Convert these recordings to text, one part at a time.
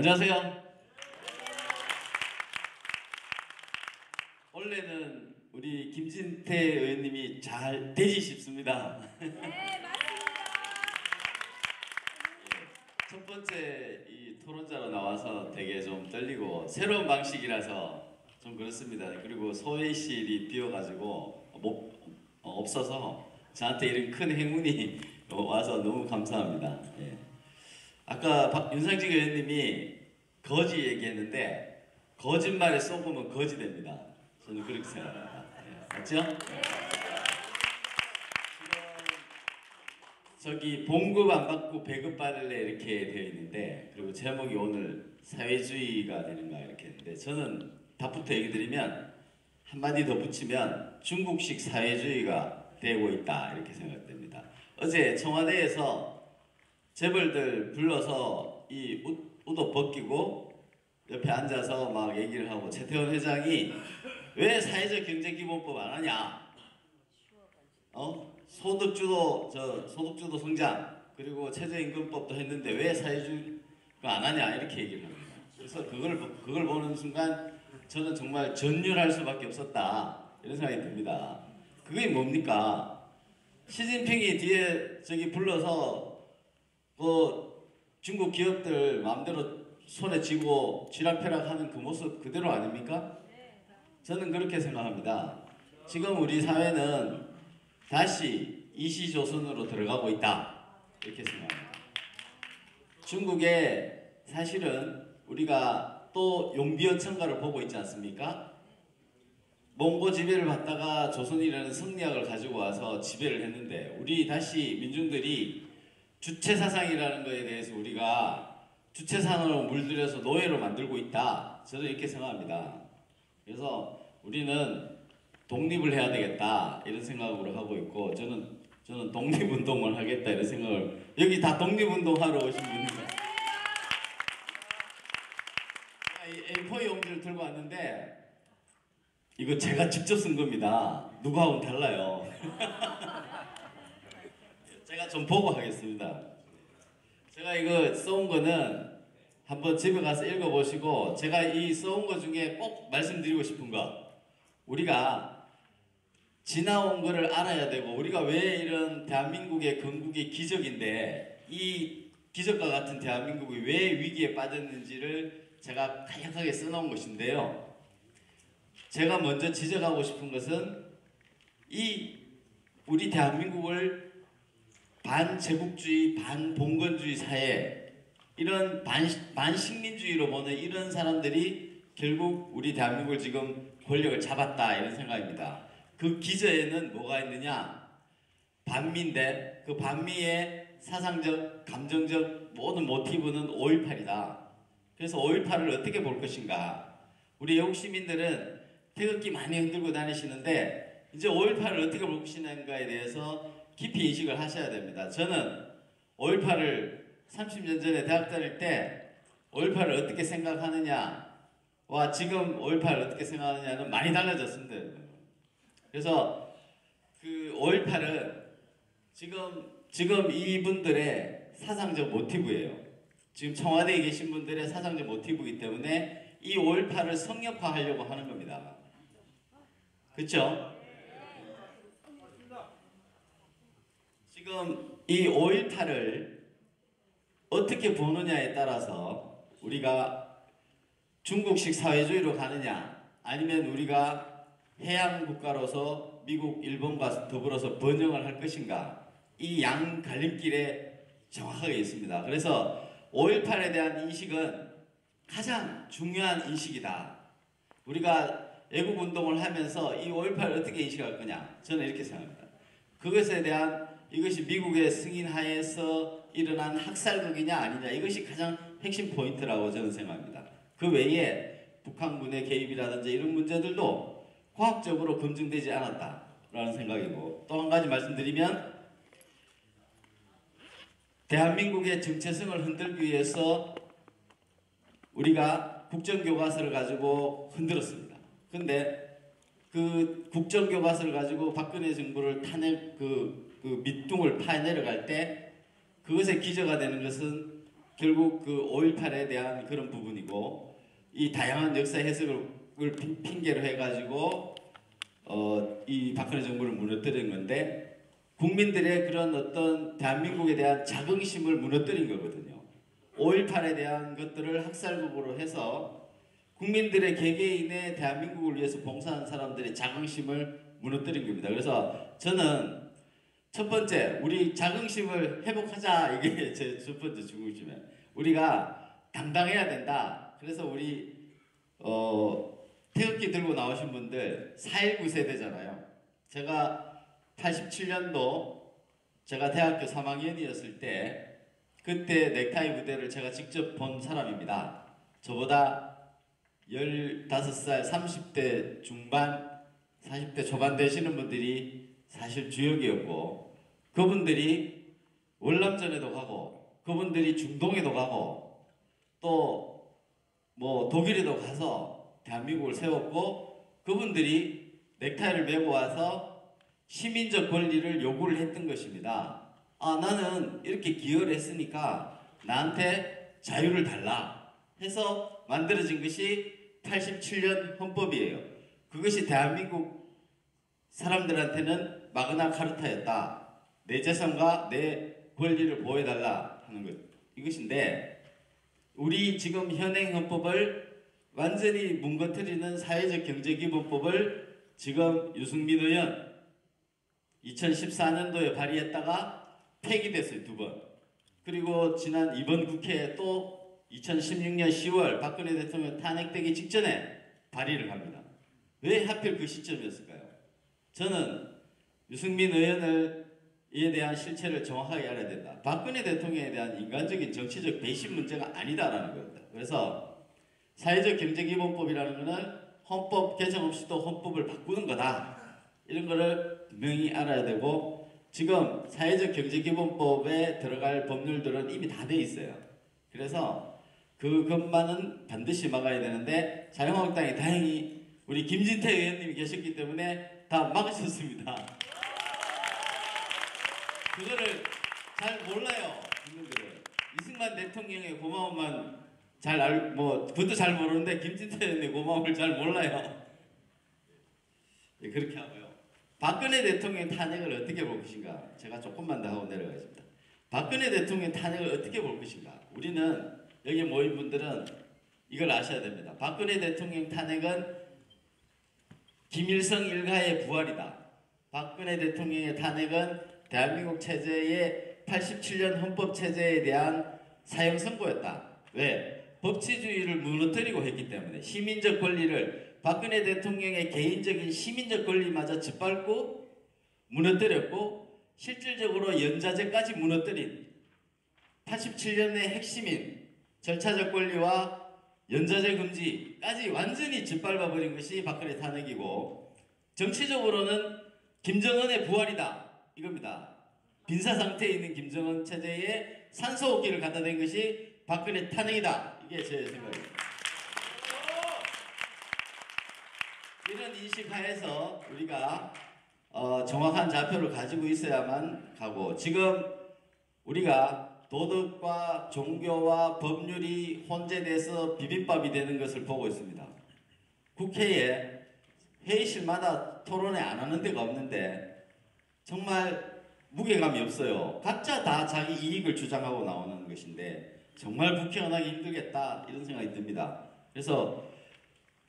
안녕하세요. 원래는 우리 김진태 의원님이 잘 되지 싶습니다. 네, 맞습니다. 첫 번째 이 토론자로 나와서 되게 좀 떨리고 새로운 방식이라서 좀 그렇습니다. 그리고 소회의실이 비어가지고 없어서 저한테 이런 큰 행운이 와서 너무 감사합니다. 예. 아까 윤상직 의원님이 거지 얘기했는데 거짓말에 쏘으면 거지 됩니다. 저는 그렇게 생각합니다. 예. 맞죠? 저기 봉급 안 받고 배급 받을래 이렇게 되어 있는데, 그리고 제목이 오늘 사회주의가 되는가 이렇게 했는데, 저는 답부터 얘기 드리면 한마디 더 붙이면 중국식 사회주의가 되고 있다 이렇게 생각됩니다. 어제 청와대에서 재벌들 불러서 이 옷도 벗기고 옆에 앉아서 막 얘기를 하고, 최태원 회장이 왜 사회적 경제기본법 안 하냐? 소득주도 성장, 그리고 최저임금법도 했는데 왜 사회주의가 안 하냐 이렇게 얘기를 합니다. 그래서 그걸 보는 순간 저는 정말 전율할 수밖에 없었다 이런 생각이 듭니다. 그게 뭡니까? 시진핑이 뒤에 저기 불러서 중국 기업들 마음대로 손에 쥐고 쥐락펴락하는 그 모습 그대로 아닙니까? 저는 그렇게 생각합니다. 지금 우리 사회는 다시 이시조선으로 들어가고 있다 이렇게 생각합니다. 중국에 사실은 우리가 또 용비어 청가를 보고 있지 않습니까? 몽고 지배를 받다가 조선이라는 성리학을 가지고 와서 지배를 했는데, 우리 다시 민중들이 주체사상이라는 것에 대해서 우리가 주체사상으로 물들여서 노예로 만들고 있다, 저는 이렇게 생각합니다. 그래서 우리는 독립을 해야 되겠다 이런 생각으로 하고 있고, 저는 독립운동을 하겠다 이런 생각을, 여기 다 독립운동하러 오신 분입니다. 이 A4 용지를 들고 왔는데 이거 제가 직접 쓴 겁니다. 누구하고는 달라요. 제가 좀 보고 하겠습니다. 제가 이거 써온 거는 한번 집에 가서 읽어보시고, 제가 이 써온 거 중에 꼭 말씀드리고 싶은 거, 우리가 지나온 거를 알아야 되고, 우리가 왜 이런 대한민국의 건국이 기적인데 이 기적과 같은 대한민국이 왜 위기에 빠졌는지를 제가 간략하게 써놓은 것인데요. 제가 먼저 지적하고 싶은 것은 이 우리 대한민국을 반제국주의, 반봉건주의 사회, 이런 반식민주의로 보는 이런 사람들이 결국 우리 대한민국을 지금 권력을 잡았다 이런 생각입니다. 그 기저에는 뭐가 있느냐? 반미인데 그 반미의 사상적, 감정적 모든 모티브는 5.18이다. 그래서 5.18을 어떻게 볼 것인가? 우리 외국 시민들은 태극기 많이 흔들고 다니시는데 이제 5.18을 어떻게 볼 것인가에 대해서 깊이 인식을 하셔야 됩니다. 저는 5.18을 30년 전에 대학 다닐 때 5.18을 어떻게 생각하느냐와 지금 5.18을 어떻게 생각하느냐는 많이 달라졌습니다. 그래서 그 5.18은 지금 이분들의 사상적 모티브예요. 지금 청와대에 계신 분들의 사상적 모티브이기 때문에 이 5.18을 성역화하려고 하는 겁니다. 그렇죠? 지금 이 5.18을 어떻게 보느냐에 따라서 우리가 중국식 사회주의로 가느냐, 아니면 우리가 해양 국가로서 미국, 일본과 더불어서 번영을 할 것인가, 이 양 갈림길에 정확하게 있습니다. 그래서 5.18에 대한 인식은 가장 중요한 인식이다. 우리가 애국운동을 하면서 이 5.18을 어떻게 인식할 거냐, 저는 이렇게 생각합니다. 그것에 대한, 이것이 미국의 승인 하에서 일어난 학살극이냐 아니냐, 이것이 가장 핵심 포인트라고 저는 생각합니다. 그 외에 북한군의 개입이라든지 이런 문제들도 과학적으로 검증되지 않았다라는 생각이고, 또 한 가지 말씀드리면 대한민국의 정체성을 흔들기 위해서 우리가 국정교과서를 가지고 흔들었습니다. 근데 그 국정교과서를 가지고 박근혜 정부를 그 밑둥을 파내려갈 때 그것의 기저가 되는 것은 결국 그 5.18에 대한 그런 부분이고 이 다양한 역사 해석을 핑계로 해가지고 이 박근혜 정부를 무너뜨린 건데 국민들의 그런 어떤 대한민국에 대한 자긍심을 무너뜨린 거거든요. 5.18에 대한 것들을 학살극으로 해서 국민들의 개개인의 대한민국을 위해서 봉사한 사람들의 자긍심을 무너뜨린 겁니다. 그래서 저는 첫 번째 우리 자긍심을 회복하자, 이게 제 첫 번째 중심이에요. 우리가 당당해야 된다. 그래서 우리 태극기 들고 나오신 분들 4.19 세대잖아요. 제가 87년도 제가 대학교 3학년이었을 때 그때 넥타이 무대를 제가 직접 본 사람입니다. 저보다 15살, 30대 중반, 40대 초반 되시는 분들이 사실 주역이었고 그분들이 월남전에도 가고 그분들이 중동에도 가고 또 뭐 독일에도 가서 대한민국을 세웠고 그분들이 넥타이를 메고 와서 시민적 권리를 요구를 했던 것입니다. 아, 나는 이렇게 기여를 했으니까 나한테 자유를 달라 해서 만들어진 것이 87년 헌법이에요. 그것이 대한민국 사람들한테는 마그나 카르타였다. 내 재산과 내 권리를 보호해달라 하는 것. 이것인데 우리 지금 현행 헌법을 완전히 뭉거뜨리는 사회적 경제기본법을 지금 유승민 의원 2014년도에 발의했다가 폐기됐어요. 2번. 그리고 지난 이번 국회에 또 2016년 10월 박근혜 대통령 탄핵되기 직전에 발의를 합니다. 왜 하필 그 시점이었을까요? 저는 유승민 의원을 이에 대한 실체를 정확하게 알아야 된다. 박근혜 대통령에 대한 인간적인 정치적 배신 문제가 아니다라는 겁니다. 그래서 사회적 경제기본법이라는 것은 헌법 개정 없이도 헌법을 바꾸는 거다. 이런 거를 분명히 알아야 되고 지금 사회적 경제기본법에 들어갈 법률들은 이미 다 돼 있어요. 그래서 그것만은 반드시 막아야 되는데 자유한국당이 다행히 우리 김진태 의원님이 계셨기 때문에 다 막으셨습니다. 그거를 잘 몰라요, 국민들은. 이승만 대통령의 고마움만 잘 알고, 그것도 잘 모르는데 김진태 의원의 고마움을 잘 몰라요. 네, 그렇게 하고요. 박근혜 대통령 탄핵을 어떻게 볼 것인가? 제가 조금만 더 하고 내려가겠습니다. 박근혜 대통령 탄핵을 어떻게 볼 것인가? 우리는 여기 모인 분들은 이걸 아셔야 됩니다. 박근혜 대통령 탄핵은 김일성 일가의 부활이다. 박근혜 대통령의 탄핵은 대한민국 체제의 87년 헌법 체제에 대한 사형 선고였다. 왜? 법치주의를 무너뜨리고 했기 때문에 시민적 권리를 박근혜 대통령의 개인적인 시민적 권리마저 짓밟고 무너뜨렸고 실질적으로 연좌제까지 무너뜨린 87년의 핵심인 절차적 권리와 연좌제 금지까지 완전히 짓밟아버린 것이 박근혜 탄핵이고 정치적으로는 김정은의 부활이다. 이겁니다. 빈사 상태에 있는 김정은 체제에 산소호흡기를 갖다 댄 것이 박근혜 탄핵이다. 이게 제 생각입니다. 이런 인식 하에서 우리가 정확한 좌표를 가지고 있어야만 가고 지금 우리가 도덕과 종교와 법률이 혼재돼서 비빔밥이 되는 것을 보고 있습니다. 국회에 회의실마다 토론회 안 하는 데가 없는데 정말 무게감이 없어요. 각자 다 자기 이익을 주장하고 나오는 것인데 정말 국회의원하기 힘들겠다 이런 생각이 듭니다. 그래서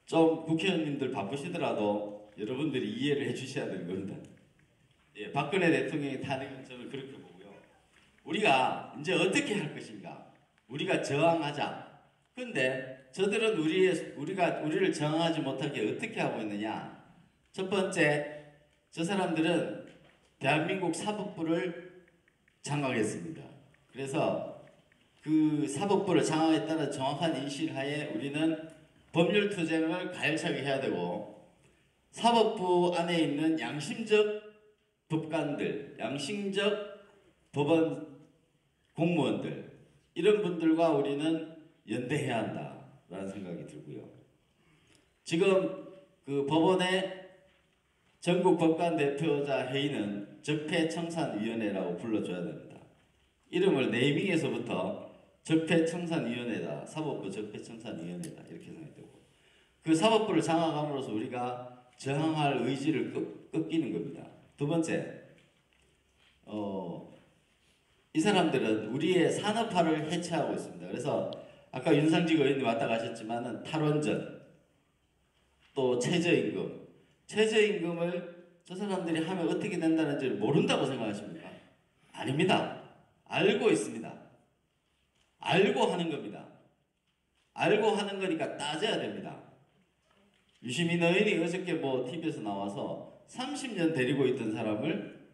좀 국회의원님들 바쁘시더라도 여러분들이 이해를 해주셔야 되는 겁니다. 예, 박근혜 대통령의 탄핵은 저는 그렇게 보고요. 우리가 이제 어떻게 할 것인가? 우리가 저항하자. 근데 저들은 우리를 저항하지 못하게 어떻게 하고 있느냐? 첫 번째, 저 사람들은 대한민국 사법부를 장악했습니다. 그래서 그 사법부를 장악했다는 정확한 인식 하에 우리는 법률 투쟁을 가열차게 해야 되고 사법부 안에 있는 양심적 법관들, 양심적 법원 공무원들 이런 분들과 우리는 연대해야 한다라는 생각이 들고요. 지금 그 법원의 전국 법관 대표자 회의는 적폐청산위원회라고 불러줘야 됩니다. 이름을 네이밍에서부터 적폐청산위원회다. 사법부 적폐청산위원회다. 이렇게 생각되고 그 사법부를 장악함으로써 우리가 저항할 의지를 꺾이는 겁니다. 두 번째, 이 사람들은 우리의 산업화를 해체하고 있습니다. 그래서 아까 윤상직 의원님 왔다 가셨지만은 탈원전, 또 최저임금, 최저임금을 저 사람들이 하면 어떻게 된다는지 모른다고 생각하십니까? 아닙니다. 알고 있습니다. 알고 하는 겁니다. 알고 하는 거니까 따져야 됩니다. 유시민 의원이 어저께 뭐 TV에서 나와서 30년 데리고 있던 사람을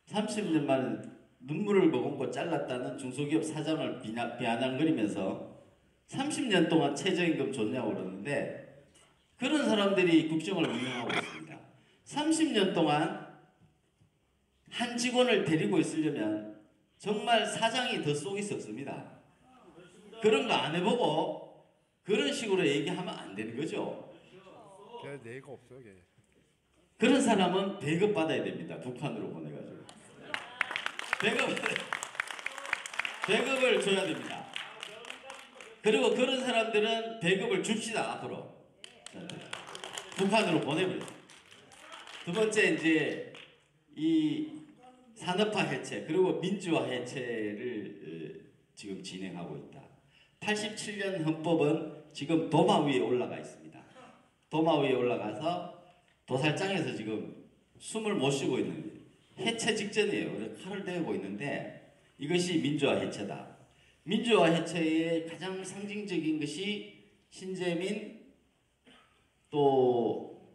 30년 만에 눈물을 머금고 잘랐다는 중소기업 사장을 비아냥거리면서 30년 동안 최저임금 줬냐고 그러는데 그런 사람들이 국정을 운영하고 있습니다. 30년 동안 한 직원을 데리고 있으려면 정말 사장이 더 속이 썩습니다. 그런 거 안 해보고 그런 식으로 얘기하면 안 되는 거죠. 내가 없어요, 걔. 그런 사람은 배급 받아야 됩니다. 북한으로 보내가지고 배급을 줘야 됩니다. 그리고 그런 사람들은 배급을 줍시다. 앞으로 북한으로 보내버려요. 두 번째 이제 이 산업화 해체 그리고 민주화 해체를 지금 진행하고 있다. 87년 헌법은 지금 도마 위에 올라가 있습니다. 도마 위에 올라가서 도살장에서 지금 숨을 못 쉬고 있는 거예요. 해체 직전이에요. 칼을 대고 있는데 이것이 민주화 해체다. 민주화 해체의 가장 상징적인 것이 신재민 또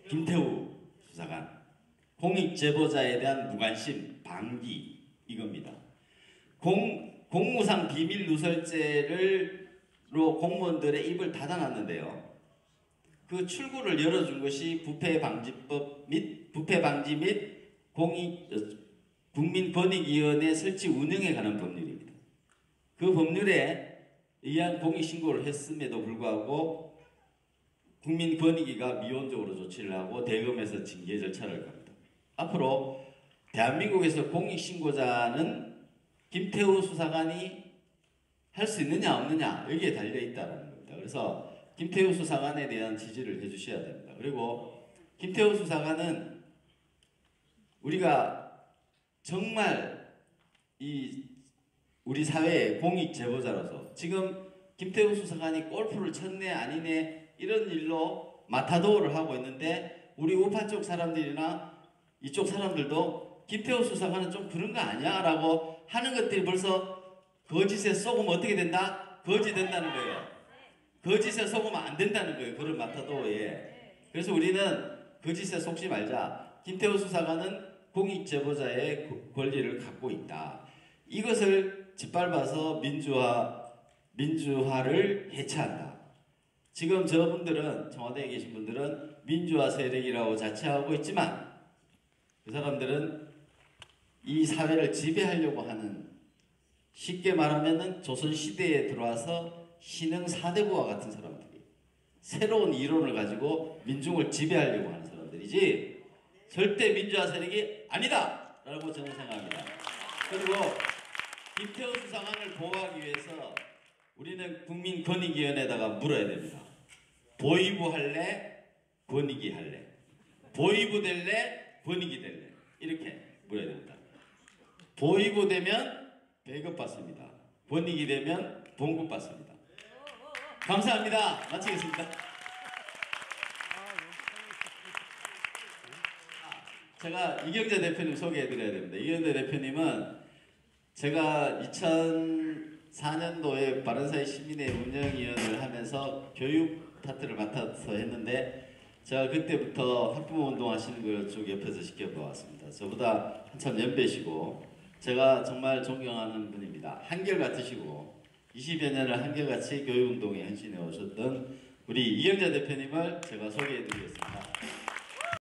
김태우 수사관 공익 제보자에 대한 무관심 방기 이겁니다. 공무상 비밀 누설죄로 공무원들의 입을 닫아놨는데요. 그 출구를 열어준 것이 부패방지법 및 부패방지 및 국민권익위원회 설치 운영에 관한 법률입니다. 그 법률에 의한 공익신고를 했음에도 불구하고 국민권익위가 미온적으로 조치를 하고 대검에서 징계 절차를 갑니다. 앞으로 대한민국에서 공익신고자는 김태우 수사관이 할 수 있느냐 없느냐 여기에 달려있다는 겁니다. 그래서 김태우 수사관에 대한 지지를 해주셔야 됩니다. 그리고 김태우 수사관은 우리가 정말 우리 사회의 공익 제보자로서 지금 김태우 수사관이 골프를 쳤네 아니네 이런 일로 마타도어를 하고 있는데 우리 우파 쪽 사람들이나 이쪽 사람들도 김태우 수사관은 좀 그런 거 아니야? 라고 하는 것들이 벌써 거짓에 속으면 어떻게 된다? 거짓 된다는 거예요. 거짓에 속으면 안 된다는 거예요. 그런 마타도어에. 그래서 우리는 거짓에 속지 말자. 김태우 수사관은 공익제보자의 권리를 갖고 있다. 이것을 짓밟아서 민주화를 해체한다. 지금 저분들은 청와대에 계신 분들은 민주화 세력이라고 자처하고 있지만 그 사람들은 이 사회를 지배하려고 하는 쉽게 말하면은 조선시대에 들어와서 신흥 사대부와 같은 사람들이 새로운 이론을 가지고 민중을 지배하려고 하는 사람들이지 절대 민주화 세력이 아니다! 라고 저는 생각합니다. 그리고 김태우 수사관을 보호하기 위해서 우리는 국민권익위원회에다가 물어야 됩니다. 보위부 할래? 권익위 할래? 보위부 될래? 권익위 될래? 이렇게 물어야 됩니다. 보위부 되면 배급 받습니다. 권익위 되면 봉급 받습니다. 감사합니다. 마치겠습니다. 제가 이경재 대표님 소개해드려야 됩니다. 이경재 대표님은 제가 2004년도에 바른사회 시민회 운영위원을 하면서 교육 파트를 맡아서 했는데 제가 그때부터 학부모 운동 하시는 걸 쭉 옆에서 지켜보았습니다. 저보다 한참 연배시고 제가 정말 존경하는 분입니다. 한결같으시고 20여 년을 한결같이 교육운동에 헌신해 오셨던 우리 이경재 대표님을 제가 소개해 드리겠습니다.